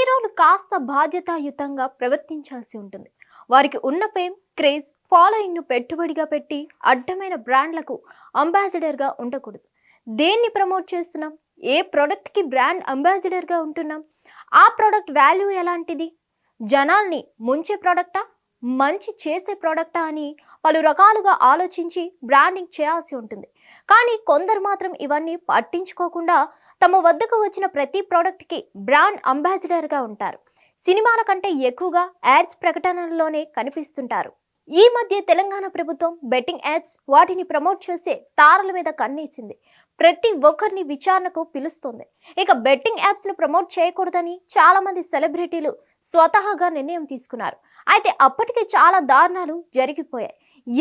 హీరోలు కాస్త బాధ్యతాయుతంగా ప్రవర్తించాల్సి ఉంటుంది. వారికి ఉన్న ఫేమ్, క్రేజ్, ఫాలోయింగ్ను పెట్టుబడిగా పెట్టి అడ్డమైన బ్రాండ్లకు అంబాసిడర్గా ఉండకూడదు. దేన్ని ప్రమోట్ చేస్తున్నాం, ఏ ప్రోడక్ట్కి బ్రాండ్ అంబాసిడర్గా ఉంటున్నాం, ఆ ప్రోడక్ట్ వాల్యూ ఎలాంటిది, జనాల్ని ముంచే ప్రోడక్టా, మంచి చేసే ప్రోడక్టా అని పలు రకాలుగా ఆలోచించి బ్రాండింగ్ చేయాల్సి ఉంటుంది. కానీ కొందరు మాత్రం ఇవన్నీ పట్టించుకోకుండా తమ వద్దకు వచ్చిన ప్రతి ప్రోడక్ట్కి బ్రాండ్ అంబాసిడర్గా ఉంటారు. సినిమాల కంటే ఎక్కువగా యాడ్స్ ప్రకటనల్లోనే కనిపిస్తుంటారు. ఈ మధ్య తెలంగాణ ప్రభుత్వం బెట్టింగ్ యాప్స్, వాటిని ప్రమోట్ చేసే తారల మీద కన్నేసింది. ప్రతి ఒక్కరిని విచారణకు పిలుస్తోంది. ఇక బెట్టింగ్ యాప్స్ ను ప్రమోట్ చేయకూడదని చాలా మంది సెలబ్రిటీలు స్వతహాగా నిర్ణయం తీసుకున్నారు. అయితే అప్పటికే చాలా దారుణాలు జరిగిపోయాయి.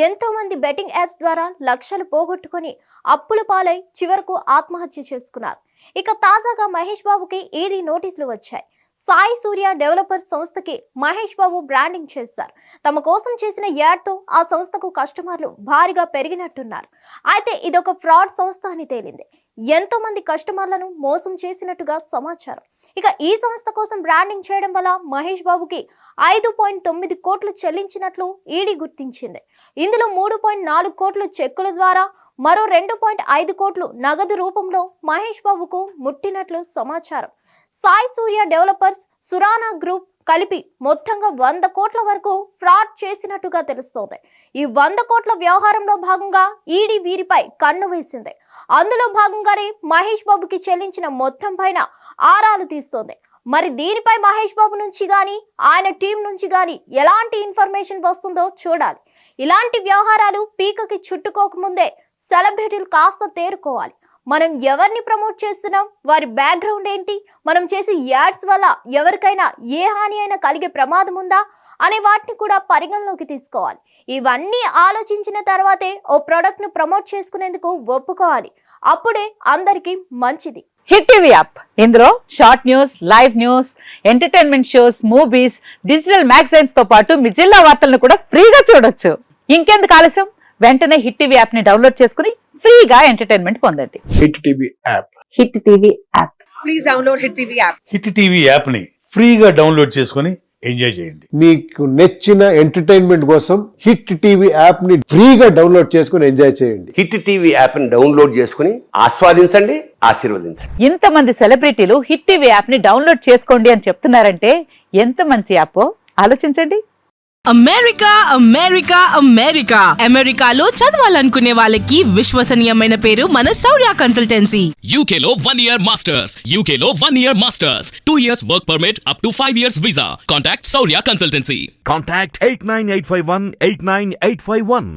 ఎంతో మంది బెట్టింగ్ యాప్స్ ద్వారా లక్షలు పోగొట్టుకొని అప్పుల పాలై చివరకు ఆత్మహత్య చేసుకున్నారు. ఇక తాజాగా మహేష్ బాబుకి ఈడీ నోటీసులు వచ్చాయి. సాయి సూర్య డెవలపర్స్ సంస్థకి మహేష్ బాబు బ్రాండింగ్ చేశారు. తమ కోసం చేసిన యాడ్తో ఆ సంస్థకు కస్టమర్లు భారీగా పెరిగినట్టున్నారు. అయితే ఇదొక ఫ్రాడ్ సంస్థ అని తేలింది. ఎంతో మంది కస్టమర్లను మోసం చేసినట్టుగా సమాచారం. ఇక ఈ సంస్థ కోసం బ్రాండింగ్ చేయడం వల్ల మహేష్ బాబుకి 5.9 కోట్లు చెల్లించినట్లు ఈడీ గుర్తించింది. ఇందులో 3.4 కోట్లు చెక్కుల ద్వారా, మరో 2.5 కోట్లు నగదు రూపంలో మహేష్ బాబుకు ముట్టినట్లు సమాచారం. సాయి సూర్య డెవలపర్స్, సురానా గ్రూప్ కలిపి మొత్తంగా 100 కోట్ల వరకు ఫ్రాడ్ చేసినట్టుగా తెలుస్తోంది. ఈ 100 కోట్ల వ్యవహారంలో భాగంగా ఈడీ వీరిపై కన్ను వేసింది. అందులో భాగంగానే మహేష్ బాబుకి చెల్లించిన మొత్తం పైన ఆరాలు తీస్తోంది. మరి దీనిపై మహేష్ బాబు నుంచి గానీ, ఆయన టీం నుంచి గానీ ఎలాంటి ఇన్ఫర్మేషన్ వస్తుందో చూడాలి. ఇలాంటి వ్యవహారాలు పీకకి చుట్టుకోకముందే సెలబ్రిటీలు కాస్త తేరుకోవాలి. మనం ఎవరిని ప్రమోట్ చేస్తున్నాం, వారి బ్యాక్గ్రౌండ్ ఏంటి, మనం చేసే యాడ్స్ వల్ల ఎవరికైనా ఏ హాని అయినా కలిగే ప్రమాదం ఉందా అనే వాటిని కూడా పరిగణలోకి తీసుకోవాలి. ఇవన్నీ ఆలోచించిన తర్వాతే ఓ ప్రోడక్ట్ ను ప్రమోట్ చేసుకునేందుకు ఒప్పుకోవాలి. అప్పుడే అందరికీ మంచిది. హిట్ టీవీ యాప్, ఇందులో short news, live news, entertainment shows, movies, digital magazines తో పాటు మీ జిల్లా వార్తలను కూడా ఫ్రీగా చూడొచ్చు. ఇంకెందుకు ఆలస్యం, వెంటనే హిట్ టీవీ యాప్ ని డౌన్లోడ్ చేసుకుని ఫ్రీగా ఎంటర్టైన్మెంట్ పొందండి. Hit TV app. Hit TV app. Please download hit TV app. Hit TV app ని ఫ్రీగా డౌన్లోడ్ చేసుకుని ఎంజాయ్ చేయండి. మీకు నచ్చిన ఎంటర్టైన్మెంట్ కోసం హిట్ టీవీ యాప్ ని ఫ్రీగా డౌన్లోడ్ చేసుకుని ఎంజాయ్ చేయండి. హిట్ టీవీ యాప్ ని డౌన్లోడ్ చేసుకుని ఆస్వాదించండి, ఆశీర్వదించండి. ఇంతమంది సెలబ్రిటీలు హిట్ టీవీ యాప్ ని డౌన్లోడ్ చేసుకోండి అని చెప్తున్నారంటే ఎంత మంచి యాప్ ఆలోచించండి. అమెరికా అమెరికా అమెరికా అమెరికాలో చదవాలనుకునే వాళ్ళకి విశ్వసనీయమైన పేరు మన శౌర్య కన్సల్టెన్సీ. UK లో 1 year masters, UK లో 1 year masters, 2 years work permit up to 5 years visa. Contact Saurya Consultancy. Contact 89851 89851.